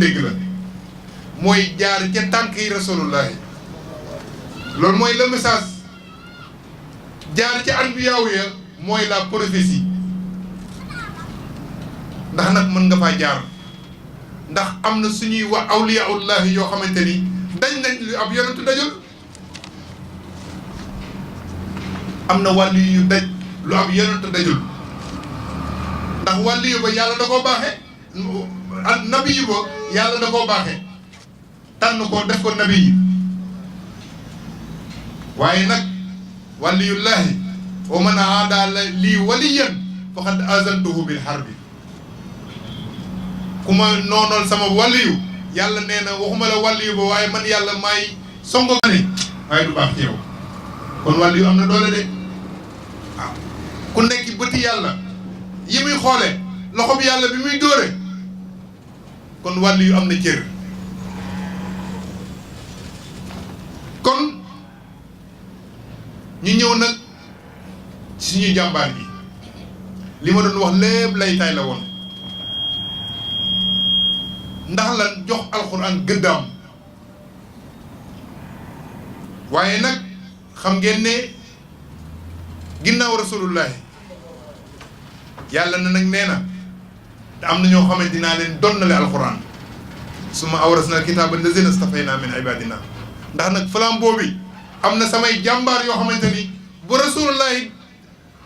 dégg la mooy jaar ca tànk yi rasulullahi loolu mooy le message jaar ca anbiyaaw ya mooy la prophétie ndax nag mën nga faa jaar ndax am na suñuy wax awliyaullahi yoo xamante ni dañ nañ lu ab yonentu dajul am na wàllu yu daj lu ab yonentu dajul ndax wàllu yu ba yàlla da koo baaxe nabi yu ba yàlla da koo baaxe tànn ko def ko nabi yi waaye nag waliyullahi wa man aada lii waliyan faqad azantuhu bil harbi ku ma noonool sama waliyu yàlla nee na waxuma la waliyu ba waaye man yàlla maay songo ne waaye du baax ci yow kon waliyu am na doole de waaw ku nekk bëti yàlla yi muy xoole loxo bi yàlla bi muy dóore kon waliyu am na cër kon ñu ñëw nag suñu jàmbaar ji li ma doon wax lépp lay tay la woon ndax lan jox alxuraan gëddaam waaye nag xam ngeen ne ginnaaw rasulullahi yàlla na nag nee na te am na ñoo xamante dinaa leen donnale alxuraan suma awrasna kitaaba lazina stafayna min ibadina ndax nag flambeau bi am na samay jàmbaar yoo xamante ni bu rasulullahi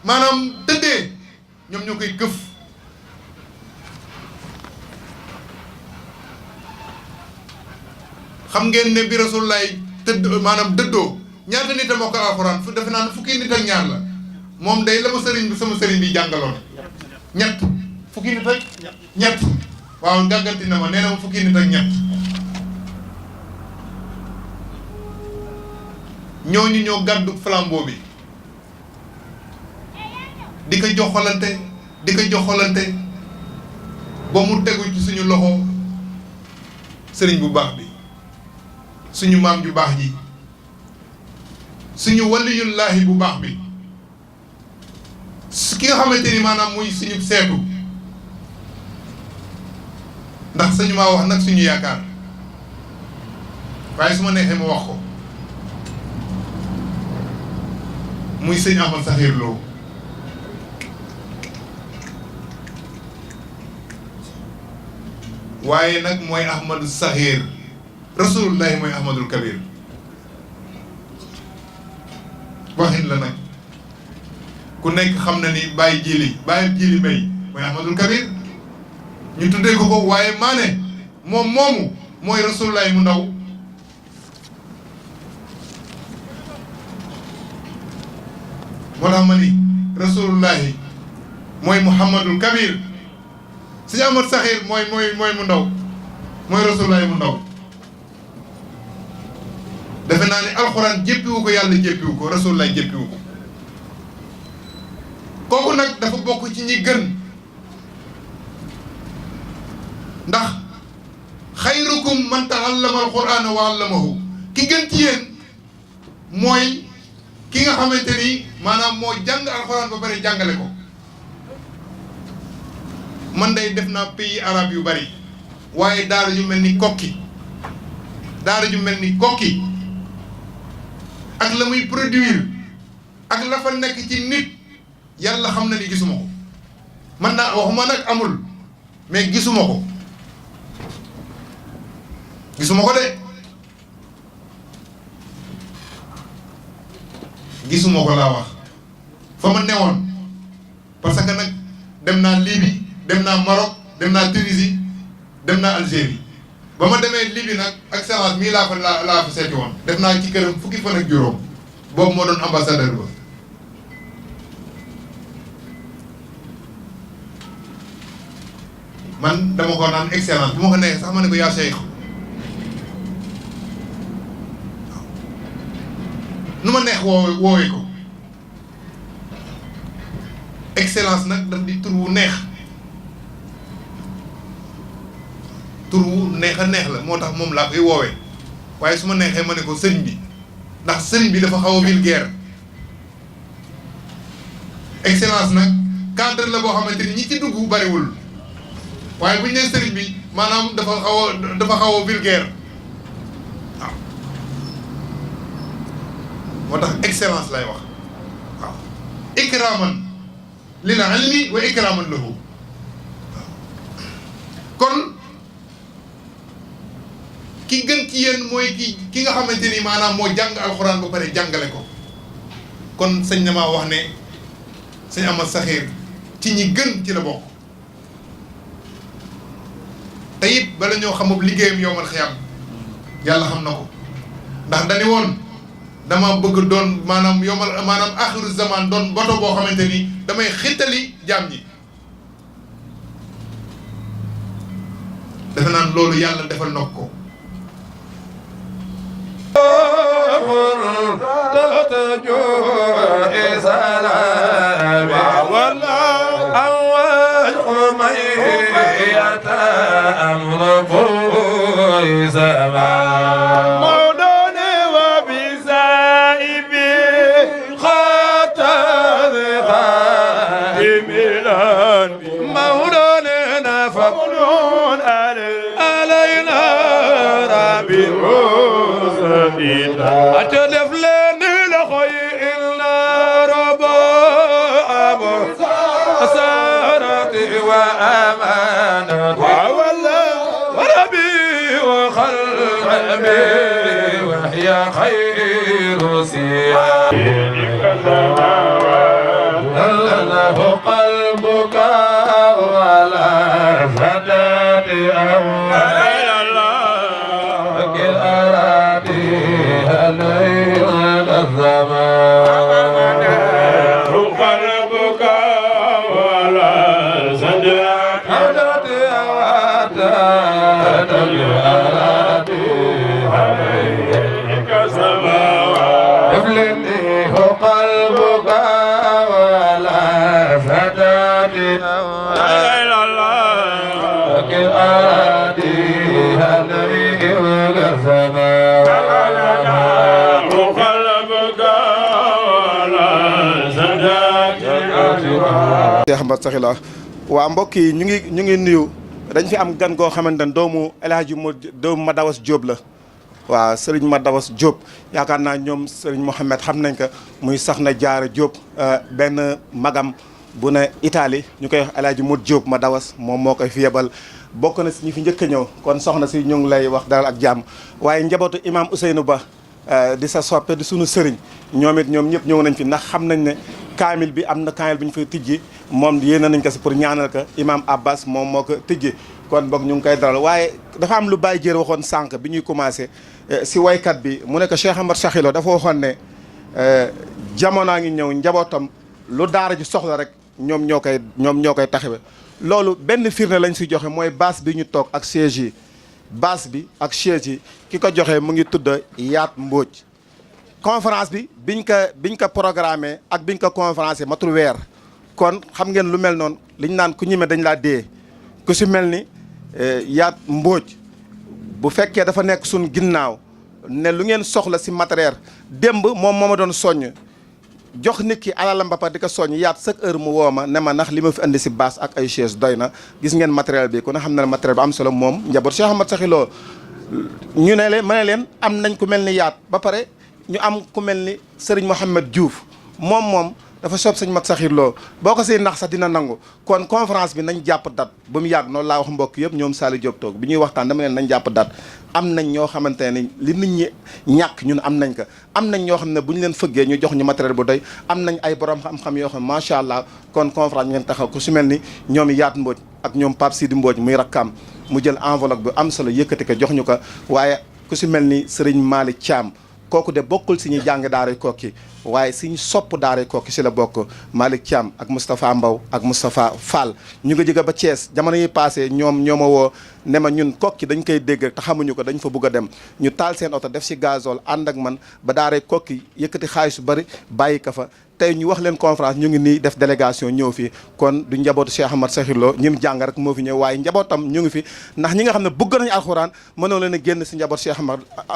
maanaam tëddee ñoom ñoo koy gëf xam ngeen ne bi rasulullahi tëdd maanaam dëddoo ñaata nit a mokkal alxuraan fu defe naa ne fukki nit ak ñaar la moom day la ma sëriñ bi sama sëriñ bi jàngaloon ñett fukki nit ak ñett waaw gàgganti na ma nee na ma fukki nit ak ñett ñooñu ñoo gàddu flambeau bi di ko joxalante di ko joxalante ba mu tegu ci suñu loxo sëriñ bu baax bi suñu maam ju baax ji suñu waliyullahi bu baax bi ki nga xamante ni maanaam muy suñu seetu ndax sañu maa wax nag suñu yaakaar waaye su ma neexee ma wax ko muy sëñ Ahmad Saxiir Lo waaye nag mooy Ahmadu Saxiir rasulullahi mooy Ahmadul Kabir waxin la nag ku nekk xam na ni bàyyi jili mbay mooy Ahmadul Kabir ñu tuddee ko ko waaye maa ne moom moomu mooy rasulullahi mu ndaw moo tax ma ni rasulullahi mooy Muhammadul Kabir si Ahmad Saxiir mooy mu ndaw mooy rasulullahi mu ndaw defe naa ne alxuraan jéppiwu ko yàlla jéppiwu ko rasulullahi jéppiwu ko kooku nag dafa bokk ci ñi gën ndax xayrukum man ta'allama alqur'ana wa 'allamahu ki gën ci yéen mooy ki nga xamante ni maanaam moo jàng alxuraan ba bari jàngale ko man day def naa pays arabe yu bari waaye daara ju mel ni kokki ak la muy produire ak la fa nekk ci nit yàlla xam na ni gisuma ko man naa waxuma nag amul mais gisuma ko de gisuma ko laa wax fa ma newoon parce que nag dem naa Libye dem naa Maroc dem naa Tunisie dem naa Algérie ba ma demee Libye nag excellence mii laa fa seeti woon def naa ci këram fukki fan ak juróom boobu moo doon ambassadeur ba man dama ko naan excellence bu ma ko neexee sax ma ne ko yaa Cheikh nu ma neex woowee ko excellence nag daf di tur wu neex a neex la moo tax moom laa koy woowee waaye su ma neexee ma ne ko sëriñ bi ndax sëriñ bi dafa xaw a vulgaire excellence nag cadre la boo xamante ni ñi ci dugg bariwul waaye bu ñu nee sëriñ bi maanaam dafa xaw a vulgaire waaw moo tax excellence lay wax waaw ikraman lil ilmi wa ikraman lahu waaw kon ki gën ci yéen mooy ki nga xamante ni maanaam moo jàng alxuraan ba pare jàngale ko kon sëñ na maa wax ne sëñ Ahmad Saxiir ci ñi gën ci la bokk te it bala ñoo xamub liggéeyam yowmal xiyam yàlla xam na ko ndax dañu woon dama bëgg doon maanaam axiru zaman doon boto boo xamante ni damay xittali jaam ñi defe naan loolu yàlla defal na ko أتلف لنا لخير إلا ربا أسارتي وأمانتي وربي وخلعبي وهي خير سيادك له قلبك ولا فتاة أول قلبك ولا صدرك عليك سماوات افلنيه قلبك ولا فتاة إلى الله أرادي عليك سماوات Cheikh Ahmad Saxiir la waa mbokk yi ñu ngi nuyu dañ fi am gan goo xamante ne doomu El Hadji doomu Madawas Diop la waaw Serigne Madawas Diop yaakaar naa ñoom Serigne Mohamed xam nañ ko muy Soxna Jaara Diop benn magam bu ne Italie ñu koy wax El Hadji Modou Diop Madawas moom moo koy fi yebal bokk na si ñu fi njëkk a ñëw kon soxna si ñu ngi lay wax dalal ak jàmm waaye njabootu imam Ousseynou Ba di sa soppe di sunu sëriñ ñoom ñëpp ñëw nañ fi ndax xam nañ ne kaamil bi am na kaamil bi ñu fay tijji moom yéene nañ ko si pour ñaanal ko imam Abbas moom moo ko tijji kon boog ñu ngi koy dalal waaye dafa am lu Baye Dièr waxoon sànq bi ñuy commencé si waykat bi mu ne ko Cheikh Ahmad Saxiir Lo dafa waxoon ne jamonaa ngi ñëw njabootam lu daara ji soxla rek ñoom ñoo koy taxawe loolu benn firnde lañ si joxe mooy baas bi ñu toog ak siège yi baas bi ak siège yi ki ko joxe mu ngi tudd Yaat Mbóoj conférence bi biñ ko programmé ak biñ ko conférencé matul weer kon xam ngeen lu mel noonu liñ naan ku ñime dañ laa dee ku si mel ni Yaat Mbóoj bu fekkee dafa nekk suñ ginnaaw ne lu ngeen soxla si matériel démb moom moo ma doon soññ jox nit ki alalam ba pare di ko soññ Yaat chaque heure mu woo ma ne ma ndax li ma fi andi si baas ak ay chaise doy na gis ngeen matériel bi ku ne xam na ne matériel bi am solo moom njaboot Cheikh Ahmad Saxiir Lo ñu ne leen ma ne leen am nañ ku mel ni Yaat ba pare ñu am ku mel ni Serigne Mohamed Diouf moom dafa soob sëñ Mat Saxiir Lo boo ko siy nax sax dina nangu kon conférence bi nañ jàpp date ba mu yàgg noonu laa wax mbokk yëpp ñoom Saliou Diop toog bi ñuy waxtaan dama leen nañ jàpp date am nañ ñoo xamante ne li nit ñi ñàkk ñun am nañ ko am nañ ñoo xam ne bu ñu leen fëggee ñu jox ñu matériel bu doy am nañ ay borom xam-xam yoo xam ne macha allah kon conférence ngeen taxaw ku su mel ni ñoom Yaat Mbodj ak ñoom Pape Sidi Mbodj muy rakkaam mu jël enveloppe bu am solo yëkkati ko jox ñu ko waaye ku si mel ni Serigne Malick Thiam kooku de bokkul si ñu jàng daaray Kokki waaye si ñu sopp daaray Kokki si la bokk Malick Thiam ak Moustapha Mbaw ak Moustapha Fall ñu ngi jóge ba Thiès jamono yi passé ñoo ma woo ne ma ñun Kokki dañ koy dégg te xamuñu ko dañ fa bugg a dem ñu taal seen oto def si gazole ànd ak man ba daaray Kokki yëkkati xaalis su bari bàyyi ko fa tey ñu wax leen conférence ñu ngi nii def délégation ñëw fi kon du njabootu Cheikh Ahmad Sakhir Lo ñim jàng rek moo fi ñëw waaye njabootam ñu ngi fi ndax ñi nga xam ne bëgg nañu alxuraan mënoo leen a génn si njaboot Cheikh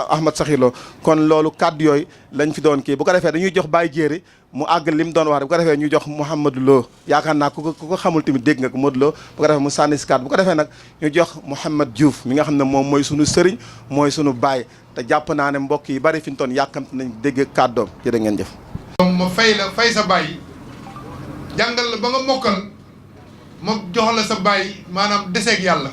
Ahmad Sakhir Lo kon loolu kàddu yooyu lañ fi doon kii bu ko defee dañuy jox Baye Jéeri mu àgg li mu doon wax bu ko defee ñu jox Mouhamadou Lo yaakaar naa ku ko xamul tamit dégg nga ko Modou Lo bu ko defee mu sànni si kàddu bu ko defee nag ñu jox Mouhamad Diouf mi nga xam ne moom mooy sunu sëriñ mooy sunu baay te jàpp naa ne mbokk yi bari fi ñu toon yàkkamte nañ dégg kàddoom jërë ngeen jëf. ma fay la fay sa baay jàngal la ba nga mokkal ma jox la sa baay maanaam deseeg yàlla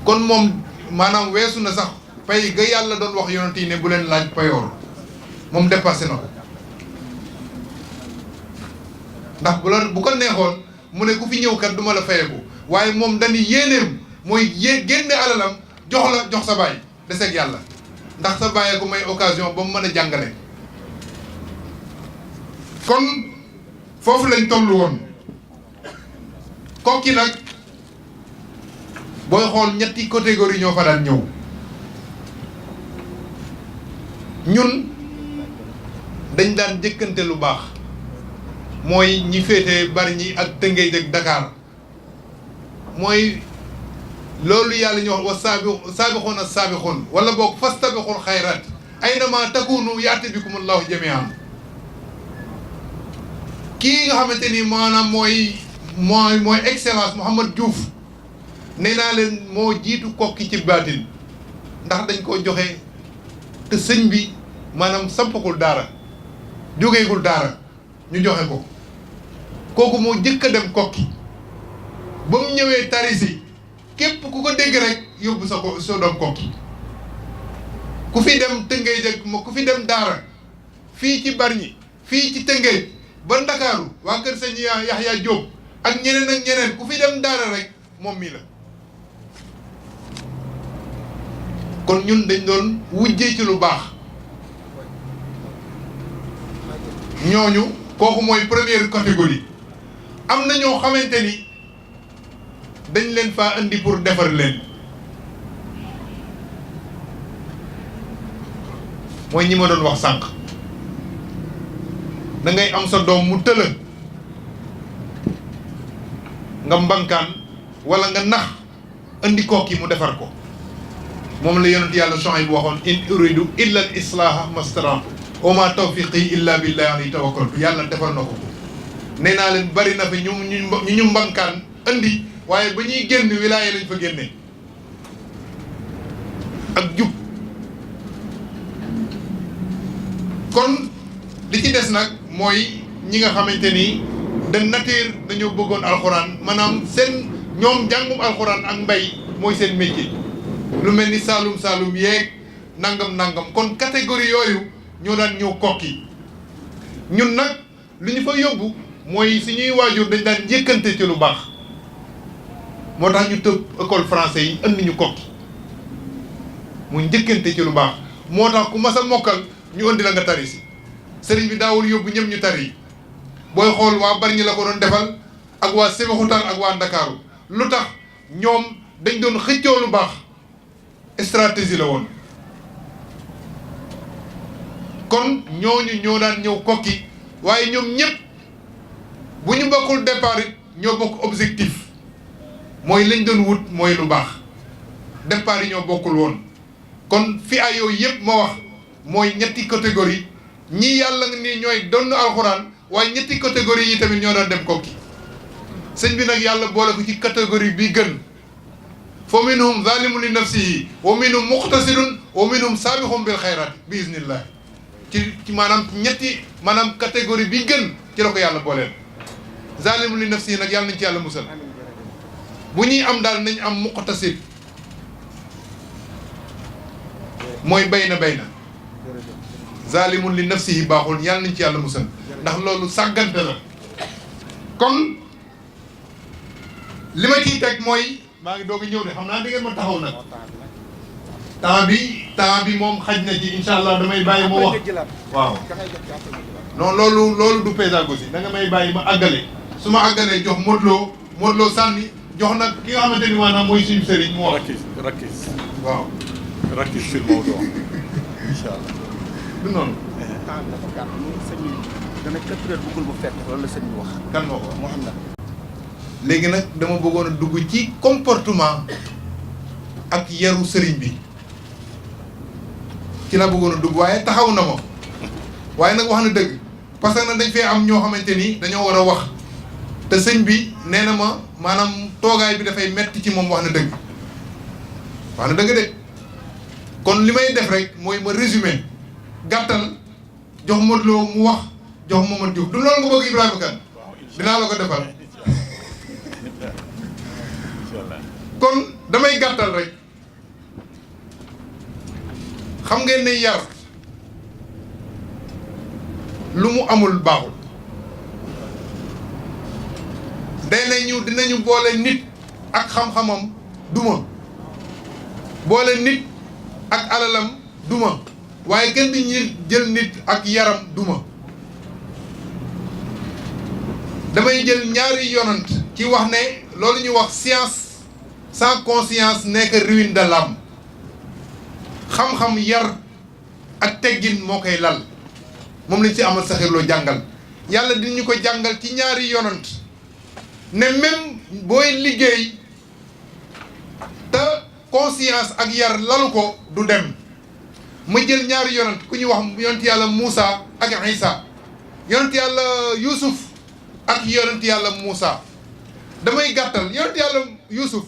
kon moom maanaam weesu na sax pay ga yàlla doon wax yonent yi ne bu leen laaj payoor moom dépassé na ko ndax bu ko neexoon mu ne ku fi ñëw kat du ma la fayeeku waaye moom dañuy yéeneem mooy génne alalam jox sa baay deseeg yàlla ndax sa baay ko may occasion ba mu mën a jàngale. kon foofu lañ toll woon Koki nag booy xool ñetti catégorie ñoo fa daan ñëw ñun dañ daan jëkkante lu baax mooy ñi féete Bargny ak Tëngéej ak Dakar mooy loolu yàlla ñu wax wa saabixuuna saabixuun wala boog fastabiqul xayraat aynama takunu yaati bikumullahu jamian kii nga xamante ni maanaam mooy excellence Mouhamad Diouf nee naa leen moo jiitu Koki ci baatin ndax dañ ko joxe te sëñ bi maanaam sampagul daara jógeegul daara ñu joxe ko kooku moo jëkk a dem Koki ba mu ñëwee tarisi képp ku ko dégg rek yóbbu sa doom Koki ku fi dem Tëngéej ak ku fi dem daara fii ci Bargny fii ci Tëngéej ba Ndakaaru waa kër sëñ Yaxya Jóob ak ñeneen ak ñeneen ku fi dem daara rek moom mii la kon ñun dañ doon wujjee ci lu baax ñooñu kooku mooy première catégorie am na ñoo xamante ni dañ leen faa indi pour defar leen mooy ñi ma doon wax sànq da ngay am sa doom mu tëla nga mbankaan wala nga nax indi Koki mu defar ko moom la yonent yàlla Shuayb bu waxoon in uridu illa al islaha mastata'tu wa ma tawfiqi illa billahi alayhi tawakkaltu yàlla defar na ko nee naa leen bari na fi ñu mbankaan indi waaye ba ñuy génn wilaaya lañ fa génne ak jub kon li ci des nag mooy ñi nga xamante ni de nature dañoo bëggoon alxuraan maanaam seen ñoom jàngum alxuraan ak mbay mooy seen métier lu mel ni saalum yeeg nangam kon catégorie yooyu ñoo daan ñëw Koki ñun nag li ñu fa yóbbu mooy suñuy waajur dañ daan njëkkante ci lu baax moo tax ñu tëb école français yi andi ñu Koki mu njëkkante ci lu baax moo tax ku mas a mokkal ñu andi la nga tari si sëriñ bi daawul yóbbu ñëm ñu tari booy xool waa Bargny la ko doon defal ak waa Sébikotane ak waa Ndakaaru lu tax ñoom dañ doon xëccoo lu baax stratégie la woon kon ñooñu ñoo daan ñëw Koki waaye ñoom ñëpp bu ñu bokkul départ it ñoo bokk objectif mooy lañ doon wut mooy lu baax départ yi ñoo bokkul woon kon fi ay yooyu yëpp ma wax mooy ñetti catégorie ñii yàlla nga ni ñooy donn alxuraan waaye ñetti catégorie yi tamit ñoo doon dem Koki sëñ bi nag yàlla boole ko ci catégorie bi gën fa minhum zalimun li nafsihi wa minhum muqtasidun wa minhum saabixum bil xayraat bi iznillah ci maanaam ñetti maanaam catégorie bi gën ci la ko yàlla booleel zalimun li nafsihi nag yàlla nañ ci yàlla musal bu ñuy am daal nañ am muqtasid mooy bayna zalimun li nafsihi baaxul yàlla nañ ci yàlla musal ndax loolu sàggante la kon li ma ciy teg mooy maa ngi doog a ñëw de xam naa di ngeen ma taxaw nag temps bi moom xaj na ci incha allah damay bàyyi ma wax waaw non loolu du pédagogie da nga may bàyyi ma àggale su ma àggalee jox Modou Lo sànni jox nag ki nga xamante ni maanaam mooy suñu sëriñ mu wax rakis waaw rakis fil mawdu incha allah du noonu dana 4 heures bëggul bu fekk loolu la sëñ bi wax. kan moo ko moo xam na. léegi nag dama bëggoon a dugg ci comportement ak yaru sëriñ bi ci la bëggoon a dugg waaye taxaw na ma waaye nag wax na dëgg parce que nag dañ fee am ñoo xamante ni dañoo war a wax te sëñ bi nee na ma maanaam toogaay bi dafay metti ci moom wax na dëgg de kon li may def rek mooy ma résumé gàttal jox Modou Lo mu wax jox Mamadou Diouf du loolu nga bëgg Ibrahima Kane dinaa la ko defal kon damay gàttal rek xam ngeen ne yar lu mu amul baaxul dinañu boole nit ak xam-xamam duma boole nit ak alalam duma waaye kenn di ñi jël nit ak yaram duma damay jël ñaari yonant ci wax ne loolu ñu wax science sans conscience nekk ruine de l'âme xam-xam yar ak teggin moo koy lal moom lañ ci amal saxirloo jàngal yàlla dinañu ko jàngal ci ñaari yonant ne même booy liggéey te conscience ak yar lalu ko du dem ma jël ñaari yonant ku ñuy wax yonent yàlla Moussa ak Isa yonent yàlla Youssouf ak yonent yàlla Moussa damay gàttal yonent yàlla Youssouf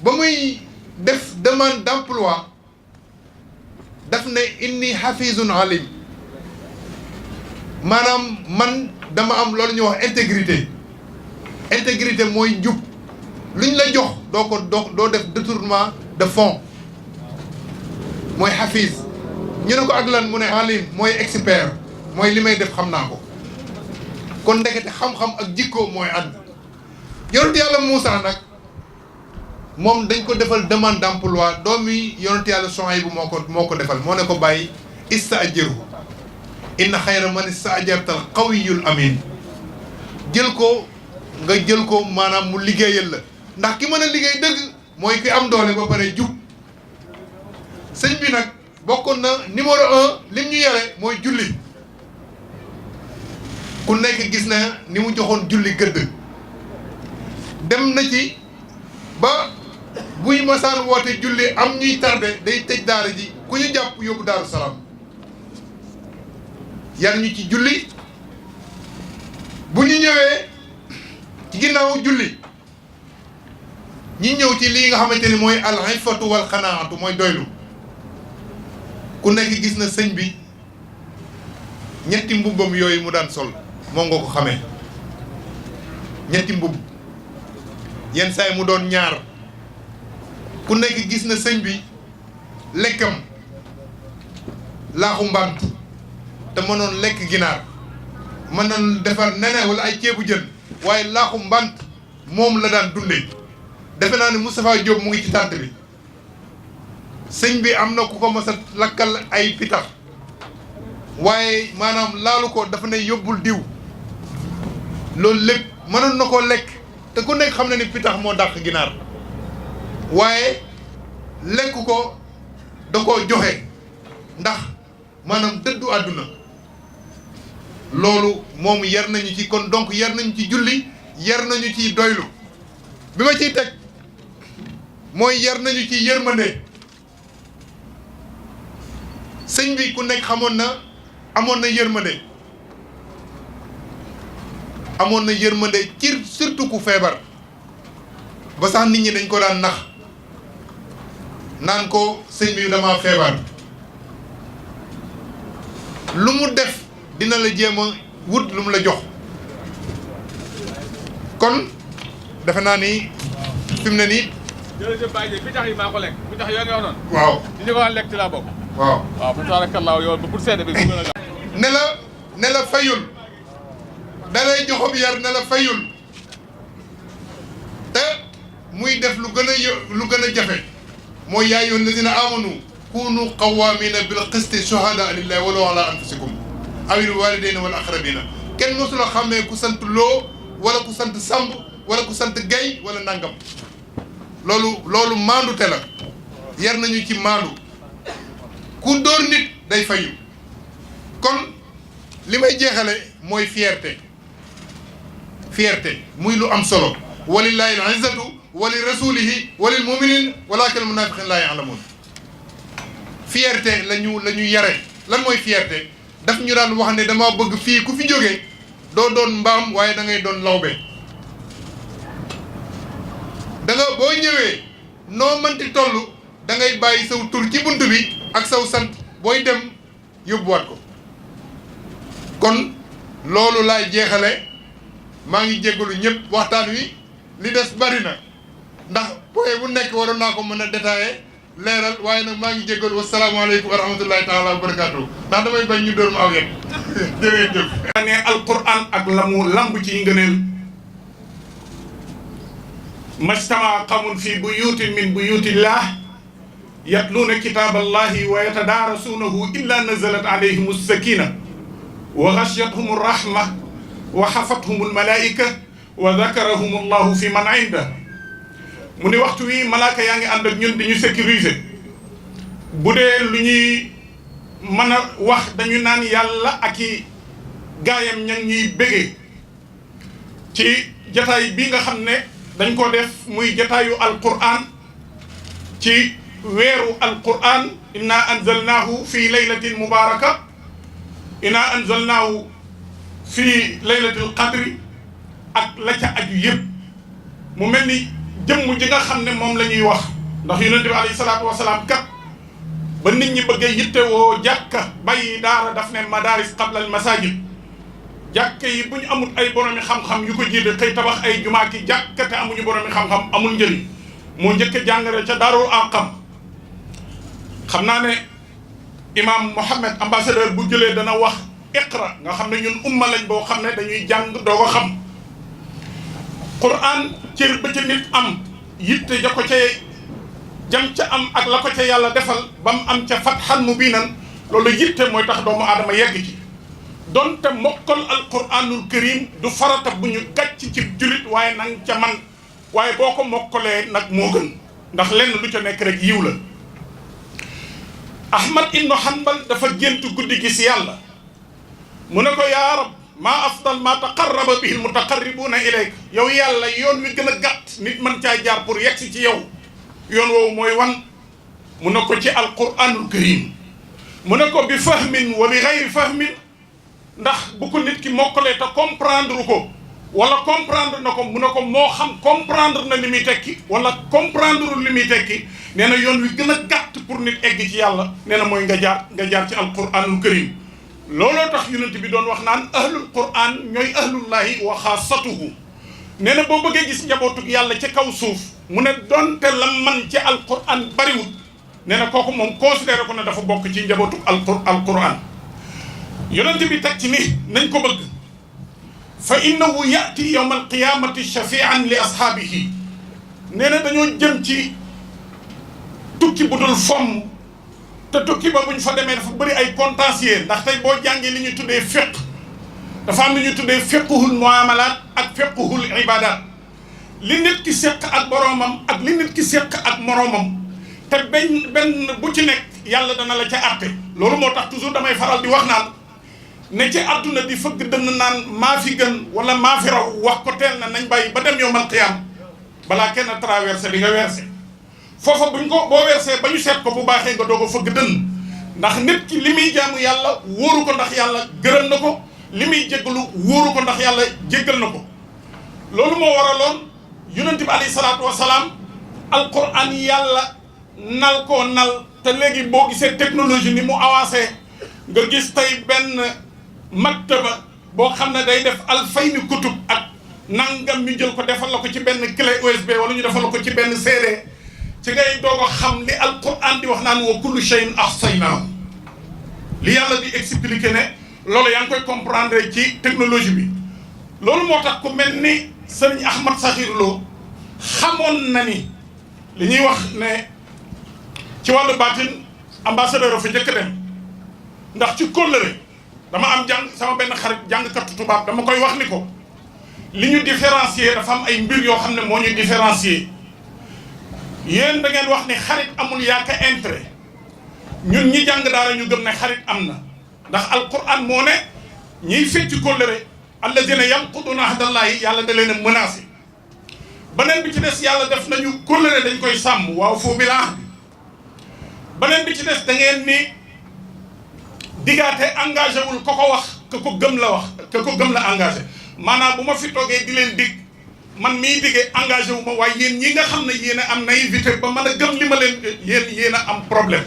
ba muy def demande d'emploi daf ne inni hafizun alim maanaam man dama am loolu ñuy wax intégrité mooy njub luñ la jox doo def détournement de fonds mooy hafiz ñu ne ko ak lan mu ne alim mooy expert mooy li may def xam naa ko kon ndekete xam-xam ak jikko mooy ànd yonent yàlla Moussa nag moom dañ ko defal demande d'emploi doomi yonent yàlla Souhaïbou moo ko defal moo ne ko bàyyi ista'jirhu inna xayra man ista'jartal qawiyyul amin jël ko maanaam mu liggéeyal la ndax ki mën a liggéey dëgg mooy ki am doole ba pare jub sëñ bi nag bokkoon na numéro 1 lim ñu yare mooy julli ku nekk gis na ni mu joxoon julli gëdd dem na ci ba buy masaan woote julli am ñuy tardé day tëj daara ji ku ñu jàpp yóbbu Daaru Salaam yar ñu ci julli bu ñu ñëwee ci ginnaaw julli ñi ñëw ci lii nga xamante ni mooy al ifatu wal xanaatu mooy doylu ku nekk gis na sëñ bi ñetti mbubbam yooyu mu daan sol moo nga ko xamee ñetti mbubb yenn saay mu doon ñaar ku nekk gis na sëñ bi lekkam laaxu mbant te mënoon lekk ginaar mënoon defar nene wala ay ceebu jën waaye laaxu mbant moom la daan dundee defe naa ne Moustapha Diop mu ngi ci tànt bi sëñ bi am na ku ko mas a lakkal ay pitax waaye maanaam laalu ko dafa ne yóbbul diw loolu lépp mënoon na koo lekk te ku nekk xam na ni pitax moo dàq ginaar waaye lekk ko da koo joxe ndax maanaam dëddu àdduna loolu moom yar nañu ci kon donc yar nañu ci julli yar nañu ci doylu bi ma ciy teg mooy yar nañu ci yërmande sëñ bi ku nekk amoon na yërmande ci surtout ku feebar ba sax nit ñi dañ ko daan nax naan ko sëñ bi dama feebar lu mu def dina la jéem a wut lu mu la jox kon defe naa ni fi mu ne nii. jërëjëf Baye Dieng pitax yi maa ko lekk pitax yooyu nga wax noonu. waaw li ñu ko wax lekk ci laa bokk. waaw waaw bu tabaarakallaa yow pour seede bi bu gën a gaaw. ne la fayul da lay joxob yar ne la fayul te muy def lu gën a jafe mooy yaa ayyuhal lazina amanu kunu qawwamina bil qisti shuhada lillahi walaw ala anfusikum awil walidayna wal aqrabina kenn mosula xàmmee ku sant loo wala ku sant Samb wala ku sant Gay wala nangam loolu maandute la yar nañu ci maandu ku dóor nit day fayu kon li may jeexale mooy fierté muy lu am solo walillahi al izzatu wa li rasulihi wa lil muminin walakin al munafiqin la ya'lamun fierté la ñu yare lan mooy fierté daf ñu daan wax ne dama bëgg fii ku fi jógee doo doon mbaam waaye da ngay doon lawbe da nga boo ñëwee noo mënti toll da ngay bàyyi saw tur ci bunt bi ak saw sant booy dem yóbbuwaat ko kon loolu laay jeexale maa ngi jéggalu ñëpp waxtaan wi li des bari na ndax point bu nekk waroon naa ko mën a détaillé leeral waaye nag maa ngi jéggalu wasalaamaaleykum wa rahmatullahi taala wa barakaatu ndax damay bañ ñu dóor ma aw yet jërëjëf ne alquran ak la mu lamb ci ngëneel majtama qawmun fi buyutin min buyutillah yatluuna kitaaballahi wa yatadaarasuunahu illa nazalat alayhim as-sakina wa ghashiyatuhum ar-rahma wa hafathum al-malaa'ika wa dhakarahum allahu fi man inda mu ni waxtu wi malaaka yaa ngi ànd ak ñun di ñu sécuriser bu dee lu ñuy mën a wax dañu naan yàlla ak i gaayam ña ñuy bégee ci jataay bi nga xam ne dañ ko def muy jataayu alquran ci weeru alquran inna anzalnaahu fi laylatin mubaraka inna anzalnaahu fi laylatil qadri ak la ca aju yëpp mu mel ni jëmm ji nga xam ne moom la ñuy wax ndax yonente bi alayhi salaatu wasalaam kat ba nit ñi bëggee yittewoo jàkka bàyyi daara daf ne madaris qabla al masajid jàkka yi bu ñu amul ay boromi xam-xam yu ko jiite xëy tabax ay jumaa ki jàkka te amuñu boromi xam-xam amul njëriñ moo njëkk a jàngale ca Daarul Arqam xam naa ne imam Mohamed ambassadeur bu jëlee dana wax iqra nga xam ne ñun umma lañ boo xam ne dañuy jàng doo ko xam Qur'an cër ba ca nit am yitte ja ko ca jam ca am ak la ko ca yàlla defal ba mu am ca fathan mubinan loolu yitte mooy tax doomu aadama yegg ci donte mokkal alquranul karim du farata bu ñu gàcc ci jullit waaye nang ca man waaye boo ko mokkalee nag moo gën ndax lenn lu ca nekk rek yiw la Ahmad ibnu Hanbal dafa gént guddi gi si yàlla mu ne ko yaa rab maa afdal maa taqarraba bihi almutaqarribuuna ilayka yow yàlla yoon wi gën a gàtt nit mën caa jaar pour yegsi ci yow yoon woowu mooy wan mu ne ko ci alquranul karim mu ne ko bi fahmin wa bi gayri fahmin ndax bu ko nit ki mokkalee te comprendre ko wala comprendre na ko mu ne ko moo xam comprendre na li muy tekki wala comprendre li muy tekki nee na yoon wi gën a gàtt pour nit egg ci yàlla nee na mooy nga jaar ci alquranul karim looloo tax yonent bi doon wax naan ahlul quran ñooy ahlullahi wa xaasatuhu nee na boo bëggee gis njabootug yàlla ci kaw suuf mu ne donte la man ci alquran bariwul nee na kooku moom considéré ko ne dafa bokk ci njabootug alquran yonent bi teg ci ni nañ ko bëgg fa innahu yati yawma alqiyamati shafian li ashaabihi nee na dañoo jëm ci tukki bu dul fomm te tukki ba buñ fa demee dafa bëri ay contentieux ndax tey boo jàngee li ñuy tuddee fiqh dafa am li ñuy tuddee fiqhul muamalat ak fiqhul ibadat li nit ki seq ak boroomam ak li nit ki seq ak moroomam te benn bu ci nekk yàlla dana la ca àtte loolu moo tax toujours damay faral di wax naan ne ci àdduna di fëgg dënn naan maa fi gën wala maa fi raw wax ko teel na nañ bàyyi ba dem yowmal qiyaam balaa kenn traversé di nga versé foofa buñ ko boo versé ba ñu seet ko bu baaxee nga doog a fëgg dënn ndax nit ki li muy jaamu yàlla wóoru ko ndax yàlla gërëm na ko li muy jéggalu wóoru ko ndax yàlla jéggal na ko loolu moo waraloon yonent bi alayhi salaatu wasalaam alquran yàlla nal koo nal te léegi boo gisee technologie ni mu avancé nga gis tey benn maktaba boo xam ne day def alfayni kutub ak nangam ñu jël ko defal la ko ci benn clé USB wala ñu defal la ko ci benn CD ci ngay doog a xam li alquran di wax naan wa kullu shay'in ahsaynaahu li yàlla di expliquer ne loolu yaa ngi koy comprendre ci technologie bi loolu moo tax ku mel ni sëriñ Ahmad Sakhir Lo xamoon na ni li ñuy wax ne ci wàllu baatin ambassadeur fa njëkk dem ndax ci kóllëre dama am jàng sama benn xarit jàngkatu tubaab dama koy wax ni ko li ñu différencier dafa am ay mbir yoo xam ne moo ñu différencier yéen da ngeen wax ni xarit amul yaaka intérêt ñun ñi jàng daara ñu gëm ne xarit am na ndax alquran moo ne ñiy fecc kóllëre alladina yanquduna ahdallahi yàlla da leen a menacé beneen bi ci des yàlla def nañu kóllëre dañ koy sàmm waaw foo bi la beneen bi ci des da ngeen ni digaate engagé wul ko ko wax ka ko gëm la wax ka ko gëm la engagé maanaam bu ma fi toogee di leen dig man mii diggee engagé wu ma waaye yéen ñi nga xam ne yéen a am naïveté ba mën a gëm li ma leen yéen a am problème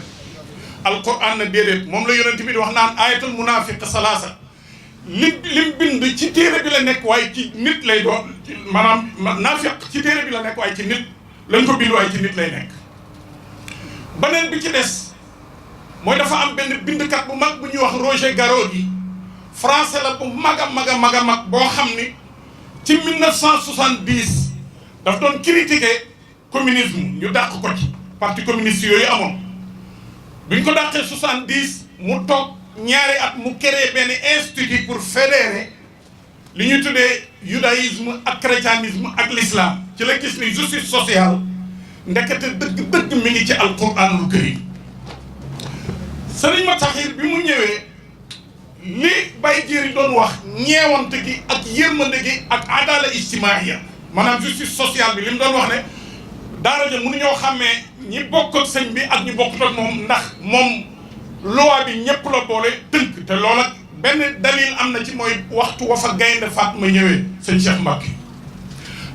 alquran na déedéet moom la yonent bi di wax naan ayatul munafiq salaasa lim bind ci téere bi la nekk waaye ci nit lay doon maanaam naafiq ci téere bi la nekk waaye ci nit lañ ko bind waaye ci nit lay nekk beneen bi ci des mooy dafa am benn bindkat bu mag bu ñuy wax Roger Garaudy français la bu mag a mag a mag a mag boo xam ni ci 1970 daf doon critiquer communisme ñu dàq ko ci parti communiste yooyu amoon bi ñu ko dàqee 70 mu toog ñaari at mu créé benn institut pour fédérer li ñuy tuddee judaïsme ak chrétianisme ak l'islam ci la gis ni justice sociale ndekete dëgg mi ngi ci alquranul karim Sëriñ Mataxir bi mu ñëwee li Baye Jéeri doon wax ñeewante gi ak yërmande gi ak adala ijtimaaiya maanaam justice sociale bi li mu doon wax ne daara ja mënuñoo xàmmee ñi bokk ak sëñ bi ak ñi bokkut ak moom ndax moom loi bi ñëpp la boole tënk te loola benn dalil am na ci mooy waxtu wa fa gaynde Fatma ñëwee sëñ Cheikh Mbacke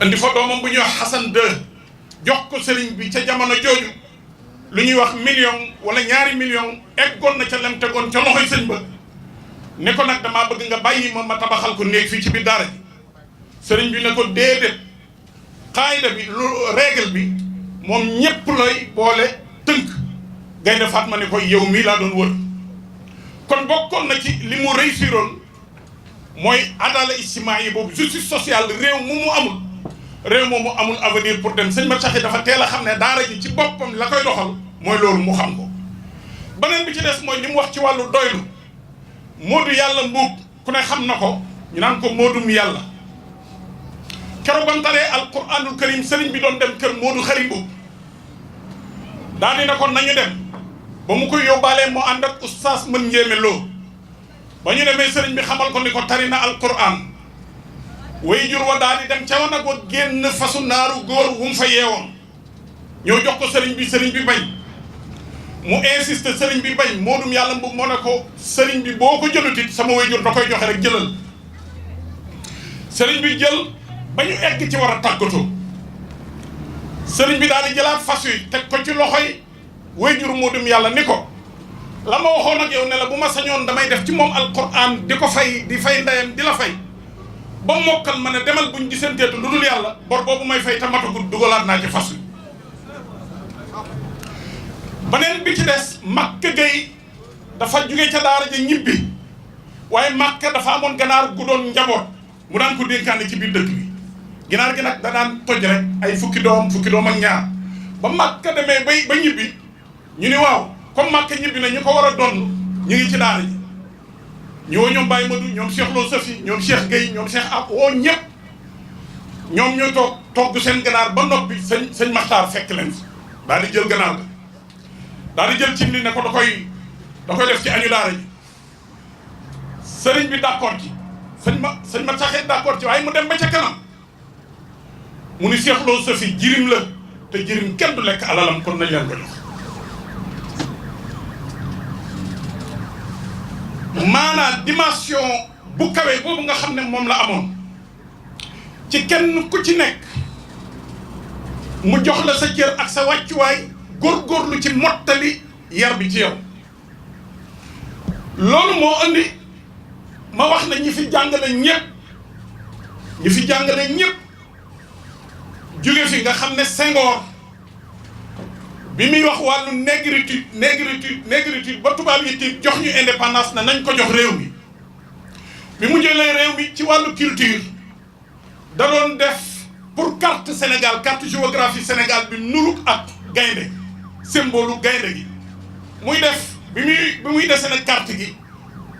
indi fa doomam bu ñuy wax Hassan II jox ko sëriñ bi ca jamono jooju lu ñuy wax million wala ñaari million eggoon na ca lem tegoon ca loxoy sëñ ba ne ko nag damaa bëgg nga bàyyi ma tabaxal ko néeg fii ci biir daara ji sëriñ bi ne ko déedéet xaayida bi lu règle bi moom ñëpp lay boole tënk gaynde Fatma ne ko yow mii laa doon wër kon bokkoon na ci li mu réussiroon mooy adala ijtimaa yi boobu justice sociale réew moomu amul avenir pour dem sëñ ma saxi dafa teel a xam ne daara ji ci boppam la koy doxal mooy loolu mu xam ko beneen bi ci des mooy li mu wax ci wàllu doylu moodu yàlla mbuub ku ne xam na ko ñu naan ko moodum yàlla keroog ba mu taree alquranul karim sëriñ bi doon dem kër moodu xari mbuub daa dina ko nañu dem ba mu koy yóbbaalee moo ànd ak oustaz mën njéeme loo ba ñu demee sëriñ bi xamal ko ni ko tari na alquran way jur wa daal di dem ca wanag wa génn fasu naaru góor wu mu fa yeewoon ñëw jox ko sëriñ bi bañ mu insiste sëriñ bi bañ moodum yàlla mbug moo ne ko sëriñ bi boo ko jëlutit sama way jur da koy joxe rek jëlal sëriñ bi jël ba ñu egg ci war a tàggatoo sëriñ bi daal di jëlaat fas yi teg ko ci loxoy way jur moodum yàlla ni ko la ma waxoon ak yow ne la bu ma sañoon damay def ci moom alquran di ko fay di fay ndeyam di la fay ba mokkal ma ne demal buñ gisanteetu lu dul yàlla bor boobu may fay te matagul dugalaat naa ci fas wi beneen bi ci des Makka Gueye dafa jóge ca daara ja ñibbi waaye Makka dafa amoon ganaar gu doon njaboot mu daan ko dénkaane ci biir dëkk bi ginaar gi nag da daan toj rek ay fukki doom ak ñaar ba Makka demee ba ñibbi ñu ni waaw comme Makka ñibbi na ñu ko war a donn ñu ngi ci daara ji ñoo ñoom Baye Madou ñoom Cheikh Lo Safi ñoom Cheikh Gueye ñoom Cheikh ak woo ñëpp ñoom ñoo togg seen ganaar ba noppi sëñ Maxtaar fekk leen daal di jël ganaar ga daal di jël cin li ne ko da koy def ci añu daara ji sëriñ bi d'accord ci sëñ ma saxee d'accord ci waaye mu dem ba ca kanam mu ni Cheikh Lo Safi jirim la te jirim kenn du lekk alalam kon nañ leen ko jox maanaam dimension bu kawe boobu nga xam ne moom la amoon ci kenn ku ci nekk mu jox la sa cër ak sa wàccuwaay góorgóorlu ci mottali yar bi ci yow loolu moo andi ma wax na ñi fi jàngale ñëpp jóge fi nga xam ne Senghor bi muy wax wàllu négritude ba tubaab yi ti jox ñu indépendance na nañ ko jox réew mi bi mu jëlee réew mi ci wàllu culture da doon def pour carte Sénégal carte géographie Sénégal bi nuruk ak gaynde symbole gaynde gi muy def bi muy dese na carte gi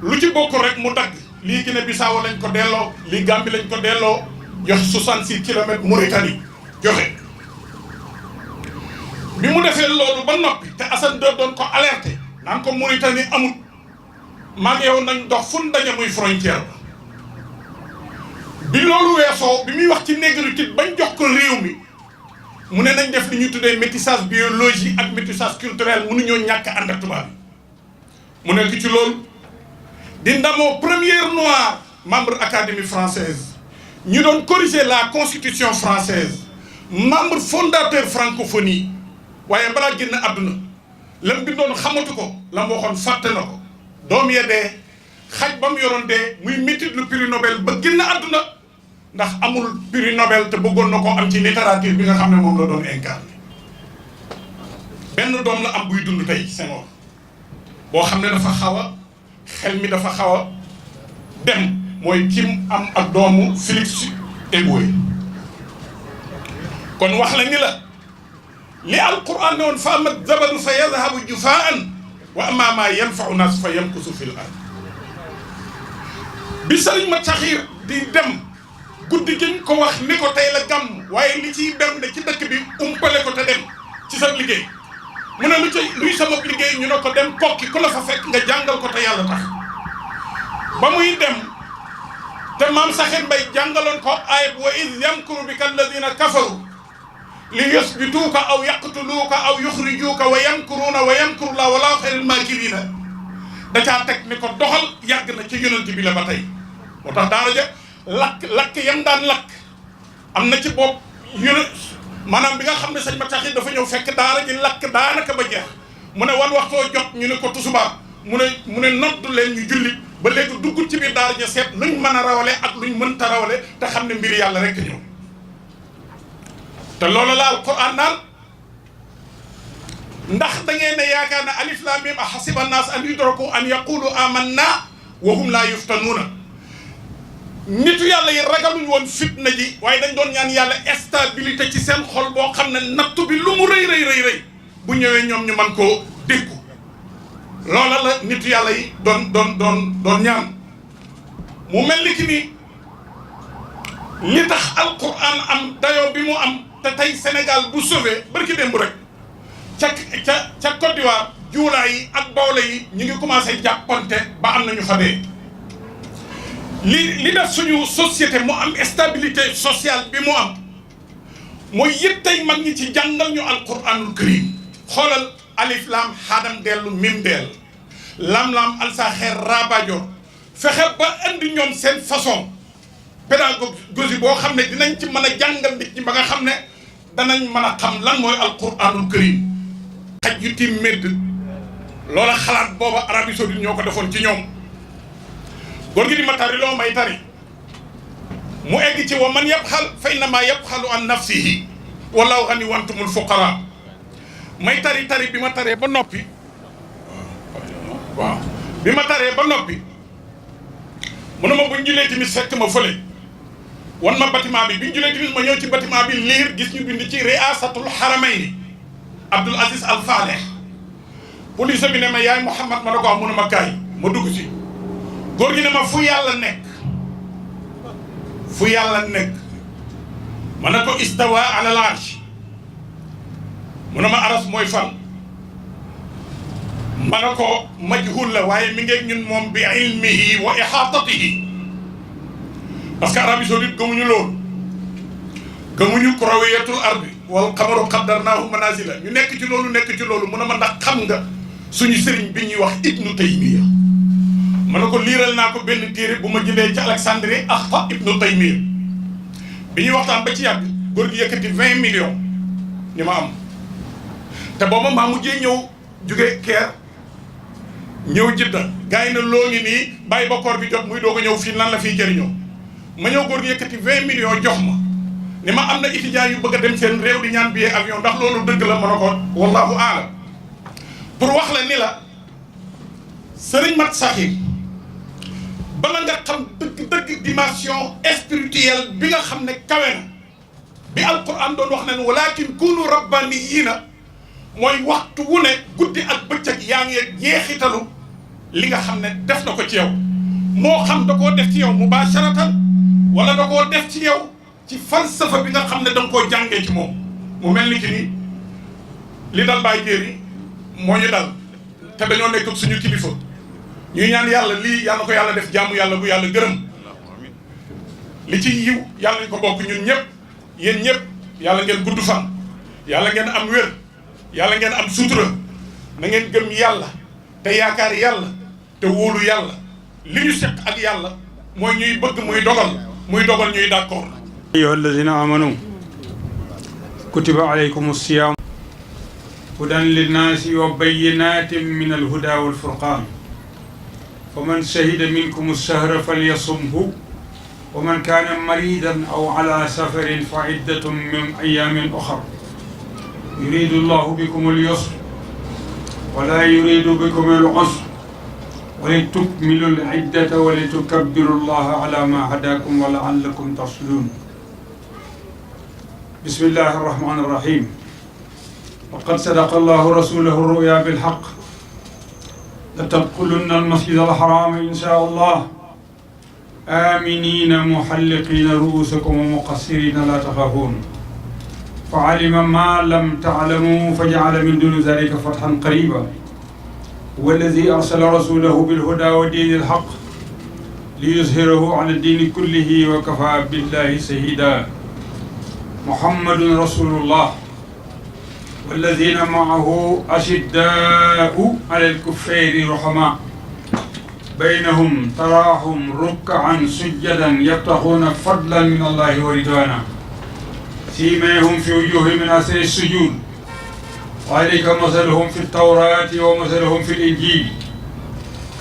lu ci bokk rek mu dagg lii Guinée Bissau lañ ko delloo lii Gambie lañ ko delloo jox 66 kilomètres Mauritanie joxe bi mu defee loolu ba noppi te Assane II doon ko alerté naan ko Mauritanie amut maag yow nañ dox fu ñu daje muy frontière bi loolu weesoo bi muy wax ci négritude bañ jox ko réew mi mu ne nañ def li ñuy tuddee métissage biologique ak métissage culturel mënuñoo ñàkk ànd ak tubaab bi mu nekk ci loolu di ndamoo première noir membre académie française ñu doon corriger la constitution française membre fondateur francophonie waaye balaa génn àdduna lam bi doon xamatu ko la mu waxoon fàtte na ko doom ya dee xaj ba mu yoroon dee muy métit lu prix Nobel ba génn àdduna ndax amul prix Nobel te bëggoon na ko am ci littérature bi nga xam ne moom la doon incarné benn doom la am buy dund tey Senghor boo xam ne dafa xaw a xel mi dafa xaw a dem mooy kim am ak doomu Félix Éboué kon wax la ni la li alquran ne woon fa ama zabalu fa yadhabu jufaan wa amma ma yanfau nas fa yamkusu fil ard bi sëriñ ma taxiir di dem guddi giñ ko wax ni ko tey la gàmm waaye li ciy dem ne ci dëkk bi umpale ko te dem ci sa liggéey mu ne lu ci luy sama liggéey ñu ne ko dem kokki ku la fa fekk nga jàngal ko te yàlla tax ba muy dem te maam Saxir Mbay jàngaloon ko ayat wa iz yamkuru bika alladina kafaru li yusbituuka aw yaqtuluuka aw yuxrijuuka wa yamkuruuna wa yamkuru llaahu wallaahu xayrul maakiriina da caa teg ni ko doxal yàgg na ci yonent bi la ba tey moo tax daara ja lakk yam daan lakk am na ci bopp maanaam bi nga xam ne sëñ ma taxit dafa ñëw fekk daara ji lakk daanaka ba jeex mu ne wan waxtoo jot ñu ne ko tusubaar mu ne noddu leen ñu julli ba léegi dugg ci biir daara ja seet luñ mën a rawale ak luñ mënta rawale te xam ne mbiri yàlla rek ñëw te loolu la alquran naan ndax da ngeen ne yaakaar ne alif lam mim ahasiba annaas an yudraku an yaqulu amanna wa hum laa yuftanuuna nitu yàlla yi ragaluñ woon fitna ji waaye dañ doon ñaan yàlla stabilité ci seen xol boo xam ne nattu bi lu mu rëy bu ñëwee ñoom ñu mën koo déggu loola la nitu yàlla yi doon ñaan mu mel ni ki ni li tax alquran am dayoo bi mu am te tey Sénégal bu sauvé barki démb rek ca Côte d'Ivoire juulaa yi ak bawle yi ñu ngi commencé jàppante ba am nañu fa dee li def suñu société mu am stabilité sociale bi mu am mooy yëpp tey mag ñi ci jàngal ñu alquranul karim xoolal alif lam xaadam dellu mim dell lam alsa xeer rabajo fexe ba indi ñoom seen façon pédagogie boo xam ne dinañ ci mën a jàngal nit ñi ba nga xam ne danañ mën a xam lan mooy alquranul karim xaj yu tiim médd loola xalaat booba Arabie Saoudite ñoo ko defoon ci ñoom góor gi di ma tari loo may tari mu egg ci wa man yabxal fa innama yabxalu an nafsihi wallahu xani wantumul fuqara may tari bi ma taree ba noppi waaw bi ma taree ba noppi mu ne ma buñ julee timis fekk ma fële wan ma bâtiment bi biñ julee timis ma ñëw ci bâtiment bi liir gis ñu bind ci riasatul haramayni Abdul Aziz Al Faleh police bi ne ma yaay Mouhamad ma ne ko wax mu ne ma kaay ma dugg si góor gi ne ma fu yàlla nekk ma ne ko istawa ala al-arsh mu ne ma aras mooy fan ma ne ko majhul la waaye mi ngeeg ñun moom bi ilmihi wa ihatatihi parce que Arabie Saoudite gëmuñu loolu gëmuñu kurawiyatul ardi wal qamaru qaddarnaahu manazila ñu nekk ci loolu mu ne ma ndax xam nga suñu sëriñ bi ñuy wax Ibnu Taymiya ma ne ko liiral naa ko benn téere bu ma jëlee ci Alexandrie Axta Ibnu Taymiya bi ñuy waxtaan ba ci yàgg góor gi yëkkati 20 millions ni ma am te booba maa mujjee ñëw jóge Caire ñëw Jidda gars yi na loo ngi nii bàyyi ba koor bi jot muy doog a ñëw fii lan la fiy jëriñoo ma ñëw góor gi yëkkati 20 millions jox ma ni ma am na étudiants yu bëgg a dem seen réew di ñaan billet avion ndax loolu dëgg la ma ne ko wallahu aalam pour wax la ni la Sëriñ Mat Saxir bala nga xam dëgg dimension spirituelle bi nga xam ne kawe na bi alquran doon wax ne walakin kunu rabbaniyina mooy waxtu wu ne guddi ak bëccëg yaa ngi jeexitalu li nga xam ne def na ko ci yow moo xam da koo def ci yow mubasharatan wala da koo def ci yow ci falsafa bi nga xam ne da nga koo jàngee ci moom mu mel ni ki ni li dal Baye Jéeri moo ñu dal te dañoo nekk suñu kilifa ñuy ñaan yàlla lii yàlla ko yàlla def jaamu yàlla bu yàlla gërëm li ci yiw yàlla ñu ko bokk ñun ñëpp yéen ñëpp yàlla ngeen gudd fan yàlla ngeen am wér yàlla ngeen am sutura na ngeen gëm yàlla te yaakaar yàlla te wóolu yàlla li ñu seq ak yàlla mooy ñuy bëgg muy dogal ñuy d'accord. أيها الذين آمنوا كتب عليكم الصيام هدى للناس وبينات من الهدى والفرقان فمن شهد منكم الشهر فليصمه ومن كان مريضا أو على سفر فعدة من أيام أخر يريد الله بكم اليسر ولا يريد بكم العسر ولتكملوا العدة ولتكبروا الله على ما هداكم ولعلكم ترشدون بسم الله الرحمن الرحيم وقد صدق الله رسوله الرؤيا بالحق لتدخلن المسجد الحرام إن شاء الله آمنين محلقين رؤوسكم ومقصرين لا تخافون فعلم ما لم تعلموا فجعل من دون ذلك فتحا قريبا هو الذي أرسل رسوله بالهدى ودين الحق ليظهره على الدين كله وكفى بالله شهيدا محمد رسول الله والذين معه أشداء على الكفار رحماء بينهم تراهم ركعا سجدا يبتغون فضلا من الله ورضوانا سيماهم في وجوههم من أثر السجود وذلك مثلهم في التوراة ومثلهم في الإنجيل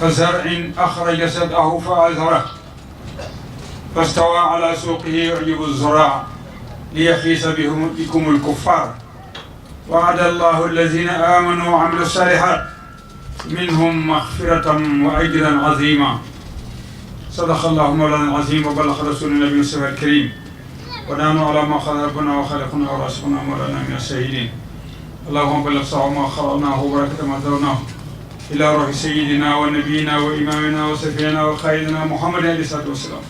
كزرع أخرج شطأه فآزره فاستوى على سوقه يعجب الزراع ليغيظ بكم الكفار وعد الله الذين آمنوا وعملوا الصالحات منهم مغفرة وأجرا عظيما صدق الله مولانا العظيم وبلغ رسول النبي المصطفى الكريم ونحن على ما خلق ربنا وخلقنا ورزقنا مولانا من الشهيدين اللهم بلغ صواب ما خلقناه وبركة ما ذرناه إلى روح سيدنا ونبينا وإمامنا وسفينا وخيرنا محمد عليه الصلاة والسلام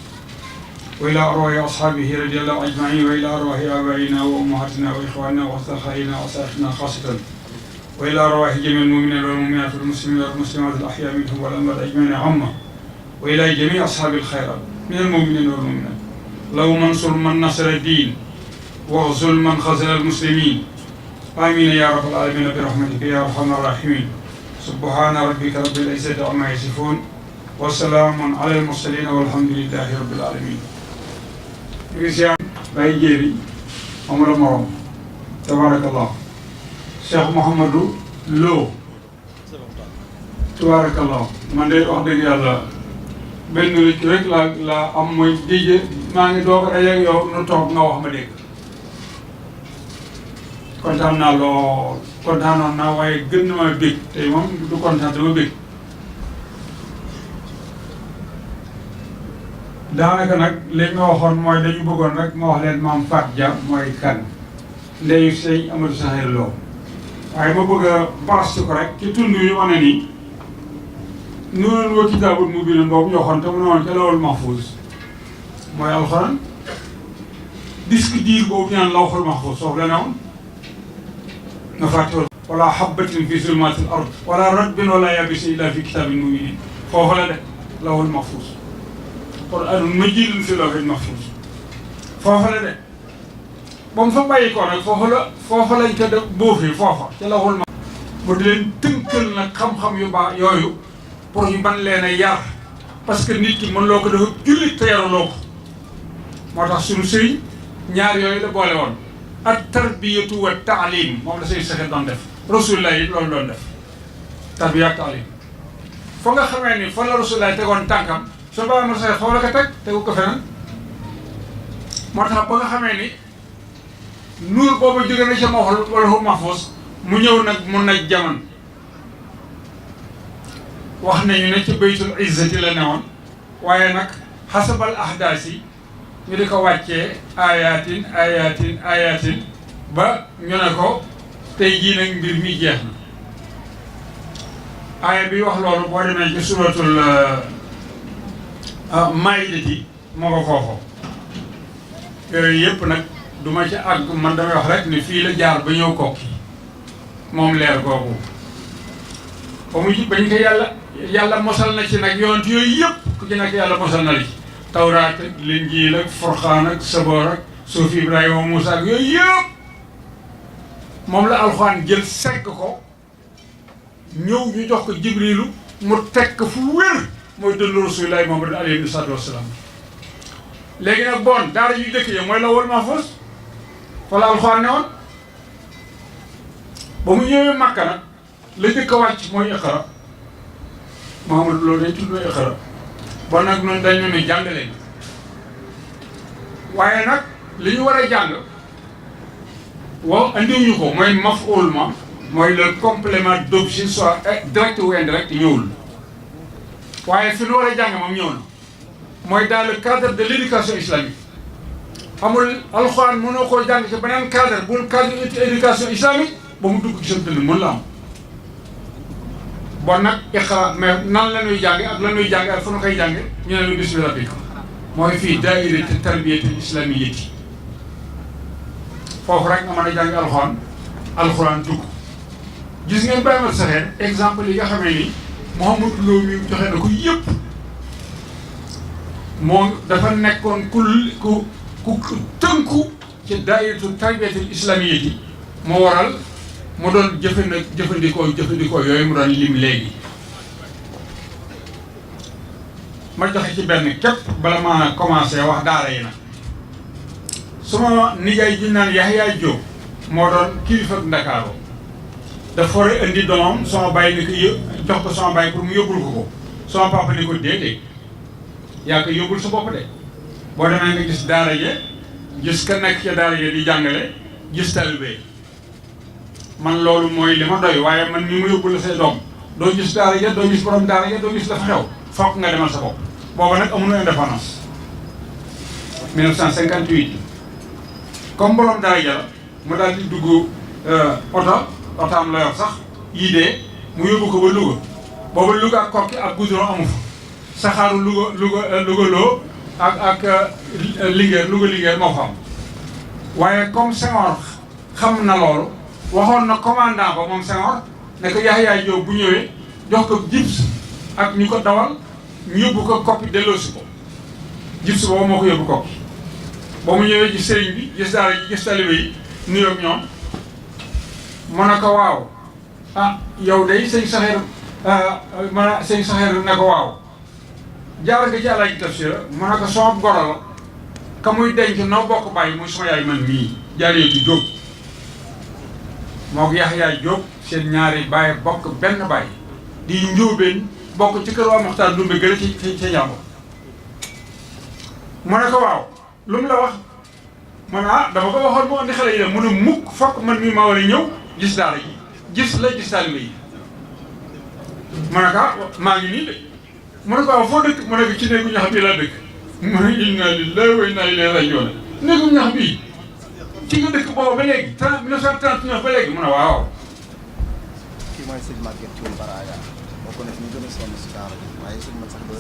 وإلى أرواح أصحابه رضي الله أجمعين وإلى أرواح آبائنا وأمهاتنا وإخواننا وأصدقائنا وأصحابنا خاصة وإلى أرواح جميع المؤمنين والمؤمنات والمسلمين والمسلمات الأحياء منهم والأموات أجمعين عامة وإلى جميع أصحاب الخيرات من المؤمنين والمؤمنات اللهم انصر من نصر الدين واغزل من خذل المسلمين آمين يا رب العالمين برحمتك يا أرحم الراحمين سبحان ربك رب العزة عما يصفون وسلام على المرسلين والحمد لله رب العالمين. Christian Baye Jéeri Omar Morom tabarakallah Cheikh Mouhamadou Lo tabarakallah man de wax dëgg yàlla benn rek laa am mooy DJ maa ngi doog a dajeeg yow nu toog nga wax ma dégg kontaan naa lool kontaanoon naa waaye gën na ma bég tey moom du kontaan dama bég daanaka nag li ma waxoon mooy dañu bëggoon rek ma wax leen maam Fatou Dia mooy kan ndeyu sëñ Amadou Sakhir Lo waaye ma bëgg a barastu ko rek ci tund yu wane nii noonu wa kitaabul mubiin boobu ñu waxoon te mu ne woon ca lawhul mahfuus mooy alxuraan disque dur boobu ñaan lawhul mahfuus foofu la ne woon nga fàtte wala habbatin fi zulmatil ard wala ratbin wala yabisin illa fi kitaabin mubiin foofu la de lawhul mahfuus Qur'aanun majiidun fi lawhil mahfuus foofa la de ba mu fa bàyyi ko nag foofa lañ ko def boofee foofa ca lawhul mahfuus mu di leen tënkal nag xam-xam yu baax yooyu pour ñu ban leen a yar parce que nit ki mën loo ko dafa jullit te yaruloo ko moo tax suñu sëriñ ñaar yooyu la boole woon ak tarbiyatu wa taalim moom la sëriñ Sakhir doon def rasulullah yi loolu doon def tarbiya ak taalim fa nga xamee ni fa la rasulullah tegoon tànkam soo baa ma Sakhir foofu la ko teg tegu ko feneen moo tax ba nga xamee ni nuur boobu jóge na ca lawhul mahfuus mu ñëw nag mun na jaman wax nañu ne ci baytul izzati la newoon waaye nag xasabal ahdaas yi ñu di ko wàccee ayatin ba ñu ne ko tey jii nag mbir mi jeex na aaya bi wax loolu boo demee ci suratul maidati moo ko foofoo yooyu yëpp nag du ma ci àgg man damay wax rek ni fii la jaar ba ñëw kokki moom leer googu ba mu bañ ko yàlla mosal na ci nag yonent yooyu yëpp ku ci nekk yàlla mosal na la ci tawraat ak linjiil ak furqaan ak saboor ak suuf Ibrahima Moussa ak yooyu yëpp moom la alxuraan jël segg ko ñëw ñu jox ko jibrilu mu tekk fu wér mooy dëndu rasulillahi Muhammad alayhi salaatu wassalaam léegi nag bon daara yu dëkk yi mooy lawhul mahfuus fa la alxuraan ne woon ba mu ñëwee Makka nag la jëkk a wàcc mooy iqra Muhammad loolu dañ tudd iqra bon nag noonu dañu ne jàng leen waaye nag li ñu war a jàng waaw andiwuñu ko mooy maf'ul ma mooy le complément d'objet soit direct ou indirect ñëwul waaye fi ñu war a jàng moom ñëw na mooy dans le cadre de l'éducation islamique amul alxuraan mënoo koo jàng ci beneen cadre bul cadre éducation islamique ba mu dugg ci sa dënn mën la am bon nag iqra mais nan la ñuy jànge ak la ñuy jànge ak fu ñu koy jànge ñu ne lu bismi rabbika mooy fii daayirati tarbiyati islamiyati foofu rek nga mën a jànge alxuraan dugg gis ngeen Baye Mat Saxeer exemple yi nga xamee ni Mouhamadou Lo mi joxe na ko yëpp moom dafa nekkoon ku tënku ci daayiratu tarbiyatul islamiyati moo waral mu doon jëfandikoo yooyu mu doon lim léegi ma joxe ci benn képp bala ma commencé wax daara yi nag suma nijaay ji naan Yaxya Jóob moo doon kilifa Ndakaaru dafa war a indi doomam sama bàyyi ni ko jox ko sama bàyyi pour mu yóbbul ko sama papa ni ko déedéet yaa ko yóbbul sa bopp de boo demee nga gis daara je gis ka nekk ca daara je di jàngale gis talibé man loolu mooy li ma doy waaye man ni mu yóbbul la say doom doo gis daara je doo gis borom daara je doo gis la fa xew fokk nga demal sa bopp booba nag amuñu indépendance 1958 comme borom daara ja la mu daal di dugg otaam la yor sax yii dee mu yóbbu ko ba Louga booba Louga ak kokki ak goudron amu fa saxaaru Louga loo ak Linguère Louga moo fa am waaye comme Senghor xam na loolu waxoon na commandant ba moom Senghor ne ko Yaxya Jóob bu ñëwee jox ko gips ak ñu ko dawal ñu yóbbu ko kokki delloosi ko gips boobu moo ko yóbbu kokki ba mu ñëwee ci sëriñ bi gis daara ji gis talibé yi nuyoo ak ñoom mu ne ko waaw yow day sëñ Saxeer sëñ Saxeer ne ko waaw jaar nga ci Alaaji Tafsir mu ne ko sama goro la ka muy denc noo bokk bàyyi muy sama yaay man mii jaaree ji Jóob moo ko Yaxya Jóob seen ñaari bàyyi bokk benn bàyyi di njóobeen bokk ci kër waa Maxtaar Ndumbe gën ci njàmbur mu ne ko waaw lu mu la wax mu ne dama ko waxoon mu andi xale yi de mu ne mukk fokk man mii maa war a ñëw gis daara ji gis la gis taalibe yi mu ne ko maa ngi nii de mu ne ko waaw foo dëkk mu ne ko ci néegu ñax bii laa dëkk mu ne inna lillahi wa inna ilayhi rajiun néegu ñax bii ci nga dëkk boobu ba léegi 1939 ba léegi mu ne waaw. kii mooy sëñ Maguette Thioune Baraya bokk na ci ñu gën a sonn si daara ji waaye sëñ man sax doo